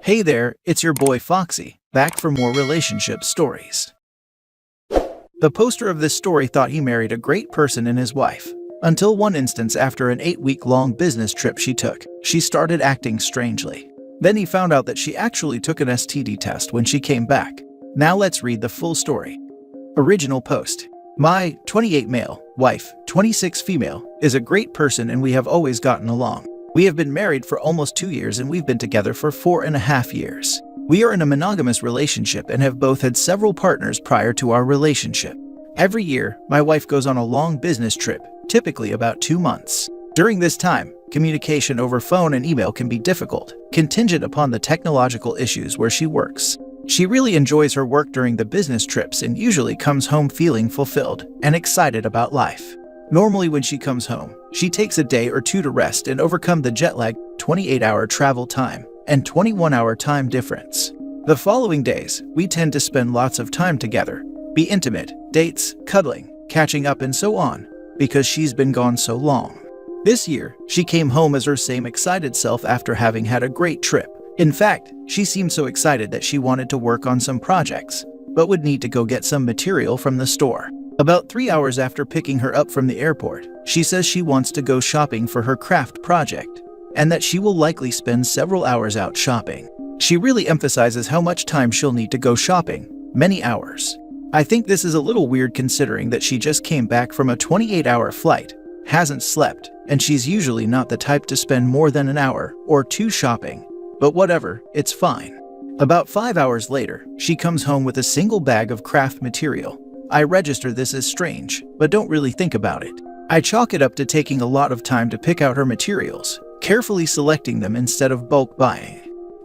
Hey there, it's your boy Foxy, back for more relationship stories. The poster of this story thought he married a great person in his wife. Until one instance after an 8-week-long business trip she took, she started acting strangely. Then he found out that she actually took an STD test when she came back. Now let's read the full story. Original post. My 28 male, wife, 26 female, is a great person and we have always gotten along. We have been married for almost 2 years and we've been together for 4.5 years. We are in a monogamous relationship and have both had several partners prior to our relationship. Every year, my wife goes on a long business trip, typically about 2 months. During this time, communication over phone and email can be difficult, contingent upon the technological issues where she works. She really enjoys her work during the business trips and usually comes home feeling fulfilled and excited about life. Normally when she comes home, she takes a day or two to rest and overcome the jet lag, 28-hour travel time, and 21-hour time difference. The following days, we tend to spend lots of time together, be intimate, dates, cuddling, catching up and so on, because she's been gone so long. This year, she came home as her same excited self after having had a great trip. In fact, she seemed so excited that she wanted to work on some projects, but would need to go get some material from the store. About 3 hours after picking her up from the airport, she says she wants to go shopping for her craft project, and that she will likely spend several hours out shopping. She really emphasizes how much time she'll need to go shopping, many hours. I think this is a little weird considering that she just came back from a 28-hour flight, hasn't slept, and she's usually not the type to spend more than an hour or two shopping. But whatever, it's fine. About 5 hours later, she comes home with a single bag of craft material. I register this as strange, but don't really think about it. I chalk it up to taking a lot of time to pick out her materials, carefully selecting them instead of bulk buying.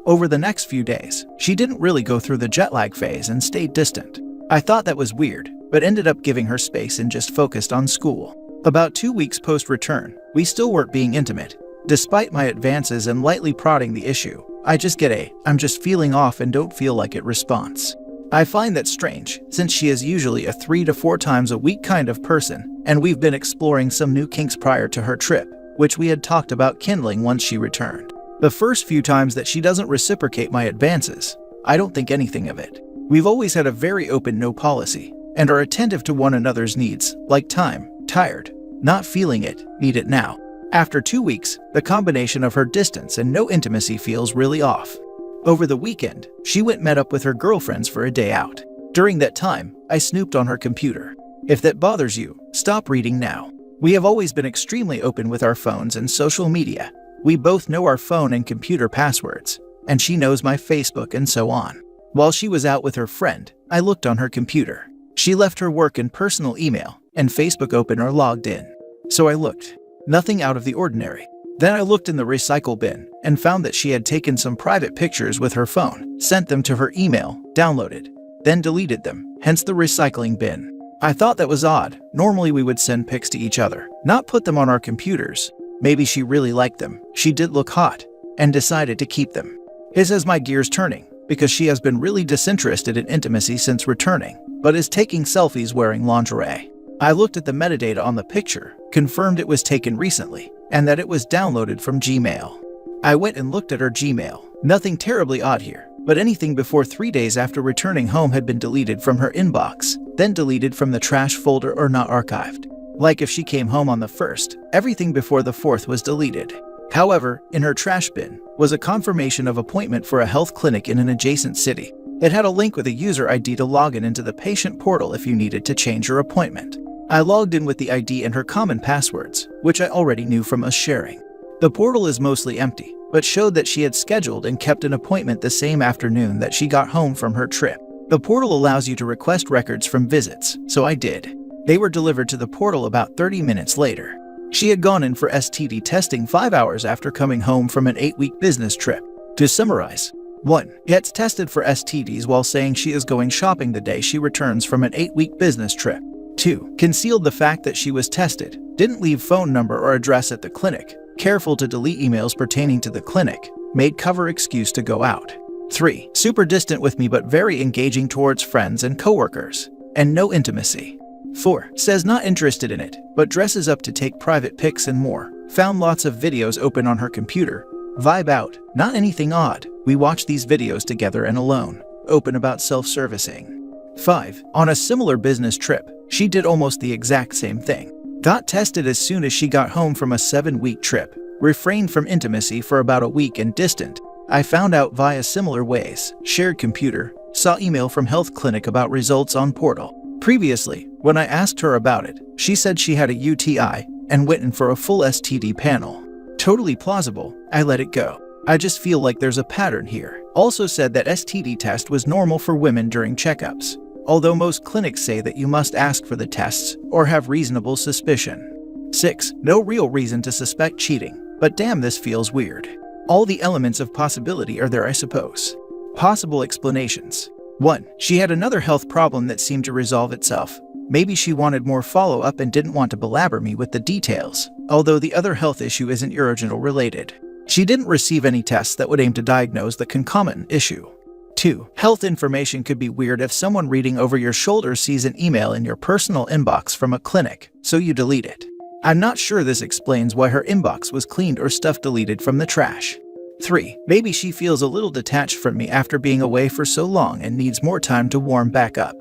Over the next few days, she didn't really go through the jet lag phase and stayed distant. I thought that was weird, but ended up giving her space and just focused on school. About 2 weeks post-return, we still weren't being intimate. Despite my advances and lightly prodding the issue, I just get a "I'm just feeling off and don't feel like it" response. I find that strange, since she is usually a 3 to 4 times a week kind of person, and we've been exploring some new kinks prior to her trip, which we had talked about kindling once she returned. The first few times that she doesn't reciprocate my advances, I don't think anything of it. We've always had a very open no policy, and are attentive to one another's needs, like time, tired, not feeling it, need it now. After 2 weeks, the combination of her distance and no intimacy feels really off. Over the weekend, she met up with her girlfriends for a day out. During that time, I snooped on her computer. If that bothers you, stop reading now. We have always been extremely open with our phones and social media. We both know our phone and computer passwords, and she knows my Facebook and so on. While she was out with her friend, I looked on her computer. She left her work and personal email and Facebook open or logged in. So I looked. Nothing out of the ordinary. Then I looked in the recycle bin and found that she had taken some private pictures with her phone, sent them to her email, downloaded, then deleted them, hence the recycling bin. I thought that was odd. Normally we would send pics to each other, not put them on our computers. Maybe she really liked them, she did look hot, and decided to keep them. This has my gears turning, because she has been really disinterested in intimacy since returning, but is taking selfies wearing lingerie. I looked at the metadata on the picture, confirmed it was taken recently, and that it was downloaded from Gmail. I went and looked at her Gmail. Nothing terribly odd here, but anything before 3 days after returning home had been deleted from her inbox, then deleted from the trash folder or not archived. Like if she came home on the 1st, everything before the 4th was deleted. However, in her trash bin was a confirmation of appointment for a health clinic in an adjacent city. It had a link with a user ID to log into the patient portal if you needed to change your appointment. I logged in with the ID and her common passwords, which I already knew from us sharing. The portal is mostly empty, but showed that she had scheduled and kept an appointment the same afternoon that she got home from her trip. The portal allows you to request records from visits, so I did. They were delivered to the portal about 30 minutes later. She had gone in for STD testing 5 hours after coming home from an 8-week business trip. To summarize, 1. Gets tested for STDs while saying she is going shopping the day she returns from an 8-week business trip. 2. Concealed the fact that she was tested, didn't leave phone number or address at the clinic, careful to delete emails pertaining to the clinic, made cover excuse to go out. 3. Super distant with me but very engaging towards friends and coworkers, and no intimacy. 4. Says not interested in it, but dresses up to take private pics and more. Found lots of videos open on her computer, Vibe out, not anything odd. We watch these videos together and alone. Open about self-servicing. 5. On a similar business trip, she did almost the exact same thing. Got tested as soon as she got home from a 7-week trip. Refrained from intimacy for about a week and distant. I found out via similar ways. Shared computer. Saw email from health clinic about results on portal. Previously, when I asked her about it, she said she had a UTI and went in for a full STD panel. Totally plausible. I let it go. I just feel like there's a pattern here. Also said that STD test was normal for women during checkups, although most clinics say that you must ask for the tests or have reasonable suspicion. 6. No real reason to suspect cheating, but damn, this feels weird. All the elements of possibility are there, I suppose. Possible explanations. 1. She had another health problem that seemed to resolve itself. Maybe she wanted more follow-up and didn't want to belabor me with the details, although the other health issue isn't urogenital related. She didn't receive any tests that would aim to diagnose the concomitant issue. 2. Health information could be weird if someone reading over your shoulder sees an email in your personal inbox from a clinic, so you delete it. I'm not sure this explains why her inbox was cleaned or stuff deleted from the trash. 3. Maybe she feels a little detached from me after being away for so long and needs more time to warm back up.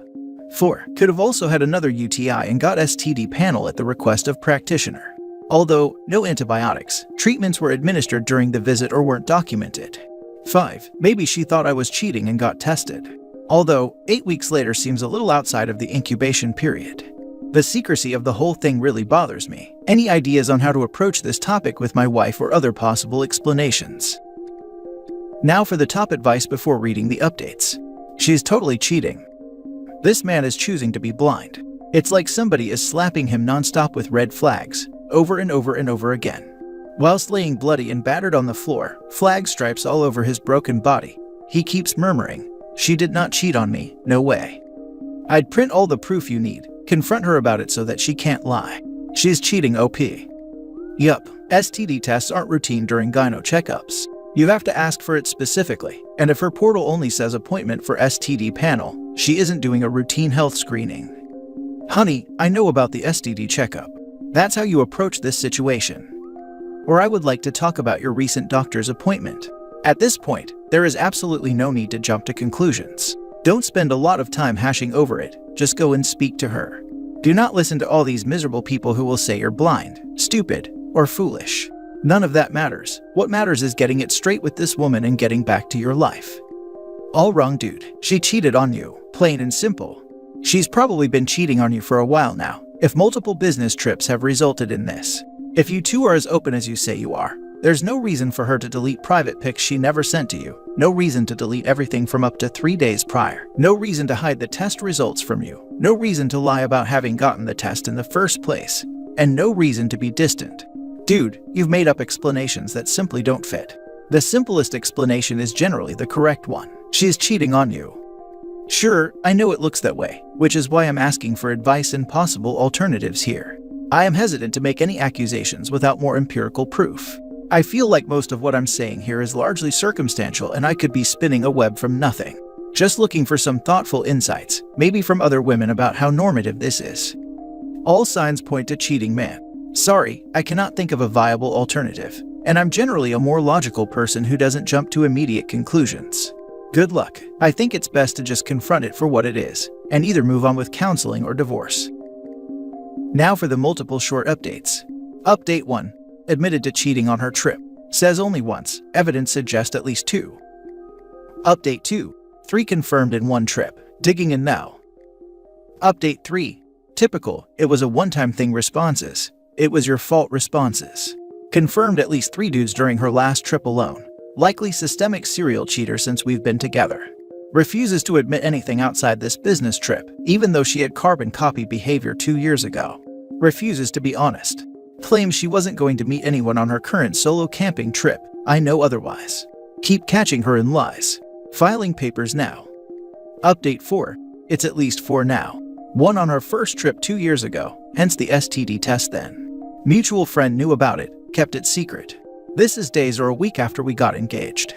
4. Could have also had another UTI and got STD panel at the request of practitioner. Although no antibiotics, treatments were administered during the visit or weren't documented. 5. Maybe she thought I was cheating and got tested. Although 8 weeks later seems a little outside of the incubation period. The secrecy of the whole thing really bothers me. Any ideas on how to approach this topic with my wife or other possible explanations? Now for the top advice before reading the updates. She's totally cheating. This man is choosing to be blind. It's like somebody is slapping him nonstop with red flags, over and over and over again. Whilst laying bloody and battered on the floor, flag stripes all over his broken body, he keeps murmuring, "She did not cheat on me, no way." I'd print all the proof you need, confront her about it so that she can't lie. She's cheating OP. Yup, STD tests aren't routine during gyno checkups. You have to ask for it specifically, and if her portal only says appointment for STD panel, she isn't doing a routine health screening. Honey, I know about the STD checkup. That's how you approach this situation. Or I would like to talk about your recent doctor's appointment. At this point, there is absolutely no need to jump to conclusions. Don't spend a lot of time hashing over it, just go and speak to her. Do not listen to all these miserable people who will say you're blind, stupid, or foolish. None of that matters. What matters is getting it straight with this woman and getting back to your life. All wrong, dude. She cheated on you, plain and simple. She's probably been cheating on you for a while now, if multiple business trips have resulted in this. If you two are as open as you say you are, there's no reason for her to delete private pics she never sent to you, no reason to delete everything from up to 3 days prior, no reason to hide the test results from you, no reason to lie about having gotten the test in the first place, and no reason to be distant. Dude, you've made up explanations that simply don't fit. The simplest explanation is generally the correct one. She's cheating on you. Sure, I know it looks that way, which is why I'm asking for advice and possible alternatives here. I am hesitant to make any accusations without more empirical proof. I feel like most of what I'm saying here is largely circumstantial and I could be spinning a web from nothing. Just looking for some thoughtful insights, maybe from other women about how normative this is. All signs point to cheating man. Sorry, I cannot think of a viable alternative, and I'm generally a more logical person who doesn't jump to immediate conclusions. Good luck. I think it's best to just confront it for what it is, and either move on with counseling or divorce. Now for the multiple short updates. Update 1. Admitted to cheating on her trip. Says only once. Evidence suggests at least 2. Update 2. 3 confirmed in 1 trip. Digging in now. Update 3. Typical. It was a one-time thing responses. It was your fault responses. Confirmed at least 3 dudes during her last trip alone. Likely systemic serial cheater since we've been together. Refuses to admit anything outside this business trip, even though she had carbon copy behavior 2 years ago. Refuses to be honest. Claims she wasn't going to meet anyone on her current solo camping trip. I know otherwise. Keep catching her in lies. Filing papers now. Update 4. It's at least 4 now. 1 on her first trip 2 years ago, hence the STD test then. Mutual friend knew about it, kept it secret. This is days or a week after we got engaged.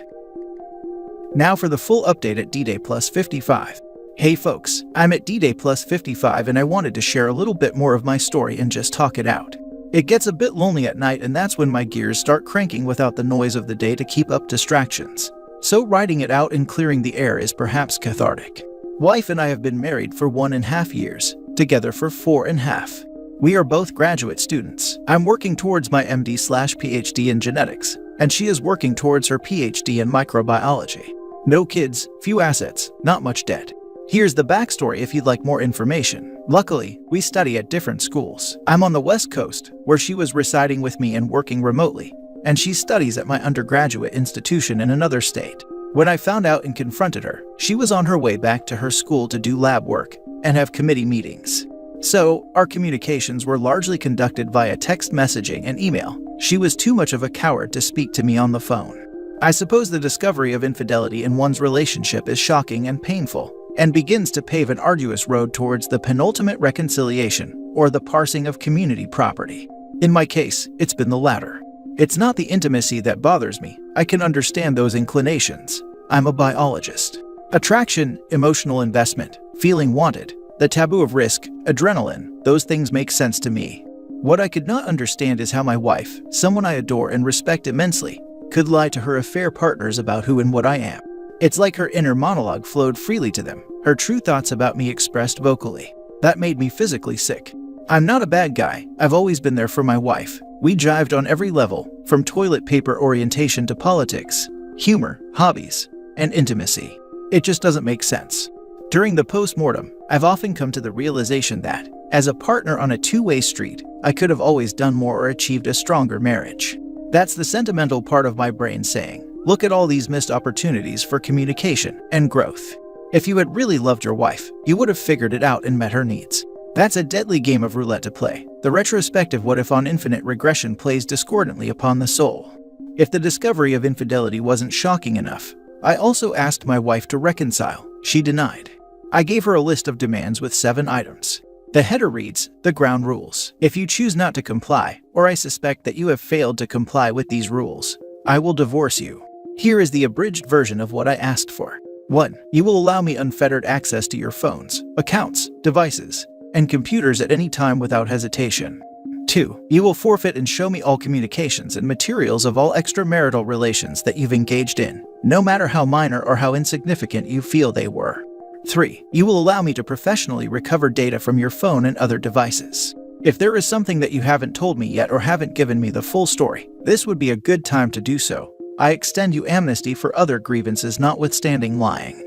Now for the full update at D-Day plus 55. Hey folks, I'm at D-Day plus 55 and I wanted to share a little bit more of my story and just talk it out. It gets a bit lonely at night, and that's when my gears start cranking without the noise of the day to keep up distractions. So riding it out and clearing the air is perhaps cathartic. Wife and I have been married for 1.5 years, together for 4.5. We are both graduate students. I'm working towards my MD/PhD in genetics, and she is working towards her PhD in microbiology. No kids, few assets, not much debt. Here's the backstory if you'd like more information. Luckily, we study at different schools. I'm on the West Coast, where she was residing with me and working remotely, and she studies at my undergraduate institution in another state. When I found out and confronted her, she was on her way back to her school to do lab work and have committee meetings. So, our communications were largely conducted via text messaging and email. She was too much of a coward to speak to me on the phone. I suppose the discovery of infidelity in one's relationship is shocking and painful, and begins to pave an arduous road towards the penultimate reconciliation, or the parsing of community property. In my case, it's been the latter. It's not the intimacy that bothers me. I can understand those inclinations. I'm a biologist. Attraction, emotional investment, feeling wanted, the taboo of risk, adrenaline, those things make sense to me. What I could not understand is how my wife, someone I adore and respect immensely, could lie to her affair partners about who and what I am. It's like her inner monologue flowed freely to them, her true thoughts about me expressed vocally. That made me physically sick. I'm not a bad guy. I've always been there for my wife. We jived on every level, from toilet paper orientation to politics, humor, hobbies, and intimacy. It just doesn't make sense. During the post-mortem, I've often come to the realization that, as a partner on a two-way street, I could have always done more or achieved a stronger marriage. That's the sentimental part of my brain saying, look at all these missed opportunities for communication and growth. If you had really loved your wife, you would have figured it out and met her needs. That's a deadly game of roulette to play. The retrospective what if on infinite regression plays discordantly upon the soul. If the discovery of infidelity wasn't shocking enough, I also asked my wife to reconcile. She denied. I gave her a list of demands with 7 items. The header reads, the ground rules. If you choose not to comply, or I suspect that you have failed to comply with these rules, I will divorce you. Here is the abridged version of what I asked for. 1. You will allow me unfettered access to your phones, accounts, devices, and computers at any time without hesitation. 2. You will forfeit and show me all communications and materials of all extramarital relations that you've engaged in, no matter how minor or how insignificant you feel they were. 3. You will allow me to professionally recover data from your phone and other devices. If there is something that you haven't told me yet or haven't given me the full story, this would be a good time to do so. I extend you amnesty for other grievances notwithstanding lying.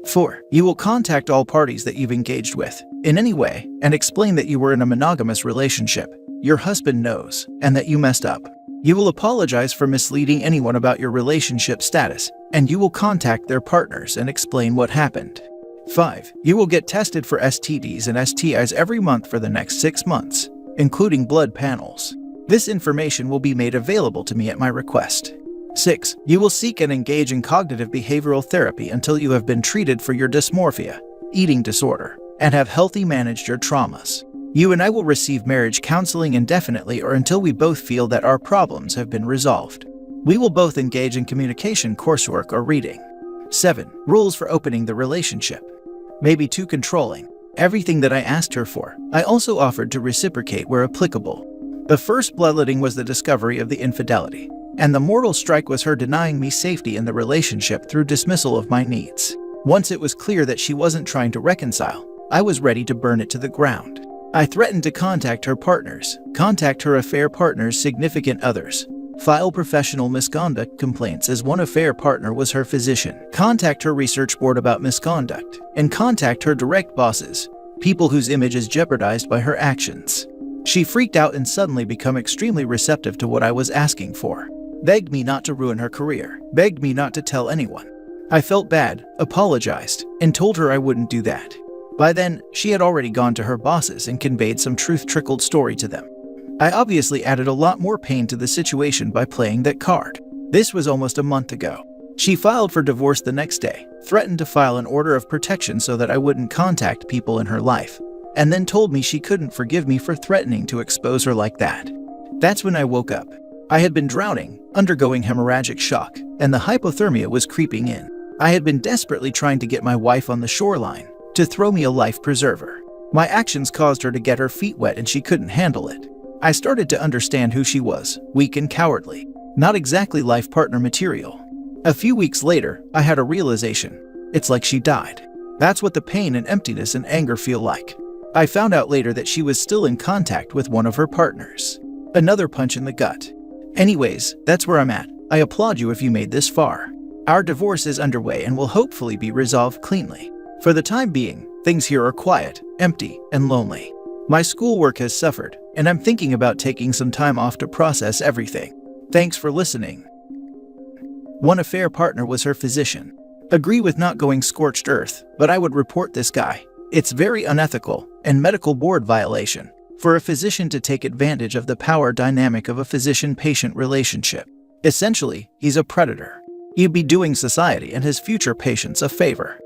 4. You will contact all parties that you've engaged with, in any way, and explain that you were in a monogamous relationship, your husband knows, and that you messed up. You will apologize for misleading anyone about your relationship status, and you will contact their partners and explain what happened. 5. You will get tested for STDs and STIs every month for the next 6 months, including blood panels. This information will be made available to me at my request. 6. You will seek and engage in cognitive behavioral therapy until you have been treated for your dysmorphia, eating disorder, and have healthy managed your traumas. You and I will receive marriage counseling indefinitely or until we both feel that our problems have been resolved. We will both engage in communication coursework or reading. 7. Rules for opening the relationship. Maybe too controlling. Everything that I asked her for, I also offered to reciprocate where applicable. The first bloodletting was the discovery of the infidelity, and the mortal strike was her denying me safety in the relationship through dismissal of my needs. Once it was clear that she wasn't trying to reconcile, I was ready to burn it to the ground. I threatened to contact her partners, contact her affair partner's significant others, file professional misconduct complaints as one affair partner was her physician, contact her research board about misconduct, and contact her direct bosses, people whose image is jeopardized by her actions. She freaked out and suddenly became extremely receptive to what I was asking for. Begged me not to ruin her career, begged me not to tell anyone. I felt bad, apologized, and told her I wouldn't do that. By then, she had already gone to her bosses and conveyed some truth-trickled story to them. I obviously added a lot more pain to the situation by playing that card. This was almost a month ago. She filed for divorce the next day, threatened to file an order of protection so that I wouldn't contact people in her life, and then told me she couldn't forgive me for threatening to expose her like that. That's when I woke up. I had been drowning, undergoing hemorrhagic shock, and the hypothermia was creeping in. I had been desperately trying to get my wife on the shoreline to throw me a life preserver. My actions caused her to get her feet wet and she couldn't handle it. I started to understand who she was, weak and cowardly. Not exactly life partner material. A few weeks later, I had a realization. It's like she died. That's what the pain and emptiness and anger feel like. I found out later that she was still in contact with one of her partners. Another punch in the gut. Anyways, that's where I'm at. I applaud you if you made this far. Our divorce is underway and will hopefully be resolved cleanly. For the time being, things here are quiet, empty, and lonely. My schoolwork has suffered, and I'm thinking about taking some time off to process everything. Thanks for listening. One affair partner was her physician. Agree with not going scorched earth, but I would report this guy. It's very unethical and medical board violation for a physician to take advantage of the power dynamic of a physician-patient relationship. Essentially, he's a predator. You'd be doing society and his future patients a favor.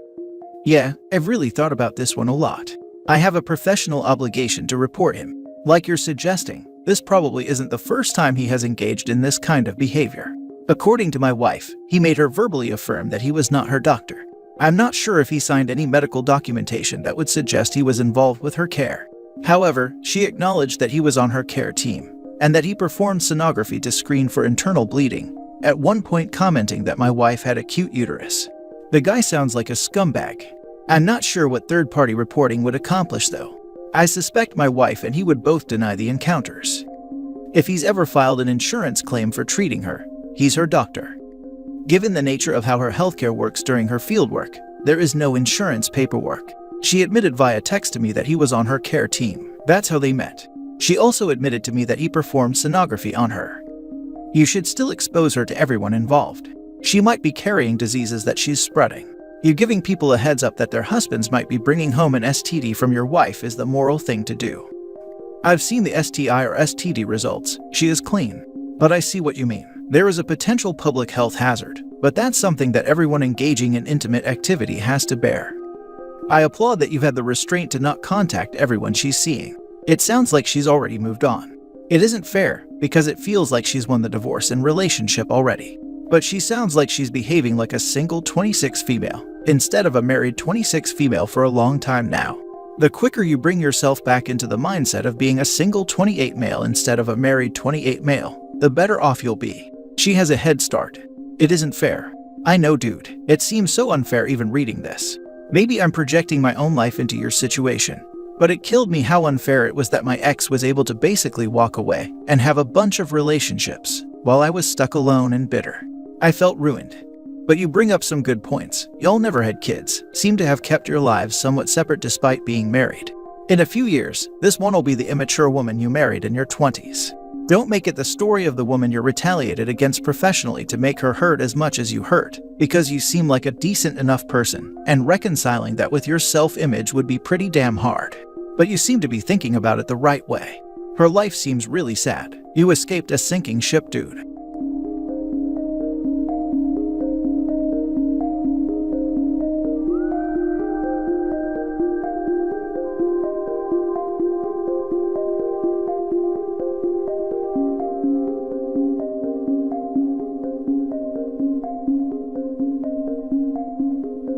Yeah, I've really thought about this one a lot. I have a professional obligation to report him. Like you're suggesting, this probably isn't the first time he has engaged in this kind of behavior. According to my wife, he made her verbally affirm that he was not her doctor. I'm not sure if he signed any medical documentation that would suggest he was involved with her care. However, she acknowledged that he was on her care team, and that he performed sonography to screen for internal bleeding, at one point commenting that my wife had acute uterus. The guy sounds like a scumbag. I'm not sure what third-party reporting would accomplish though. I suspect my wife and he would both deny the encounters. If he's ever filed an insurance claim for treating her, he's her doctor. Given the nature of how her healthcare works during her fieldwork, there is no insurance paperwork. She admitted via text to me that he was on her care team. That's how they met. She also admitted to me that he performed sonography on her. You should still expose her to everyone involved. She might be carrying diseases that she's spreading. You giving people a heads up that their husbands might be bringing home an STD from your wife is the moral thing to do. I've seen the STI or STD results. She is clean. But I see what you mean. There is a potential public health hazard, but that's something that everyone engaging in intimate activity has to bear. I applaud that you've had the restraint to not contact everyone she's seeing. It sounds like she's already moved on. It isn't fair, because it feels like she's won the divorce and relationship already. But she sounds like she's behaving like a single 26 female, instead of a married 26 female for a long time now. The quicker you bring yourself back into the mindset of being a single 28 male instead of a married 28 male, the better off you'll be. She has a head start. It isn't fair. I know, dude. It seems so unfair even reading this. Maybe I'm projecting my own life into your situation, but it killed me how unfair it was that my ex was able to basically walk away and have a bunch of relationships, while I was stuck alone and bitter. I felt ruined. But you bring up some good points. Y'all never had kids, seem to have kept your lives somewhat separate despite being married. In a few years, this one will be the immature woman you married in your 20s. Don't make it the story of the woman you're retaliated against professionally to make her hurt as much as you hurt, because you seem like a decent enough person, and reconciling that with your self-image would be pretty damn hard. But you seem to be thinking about it the right way. Her life seems really sad. You escaped a sinking ship, dude.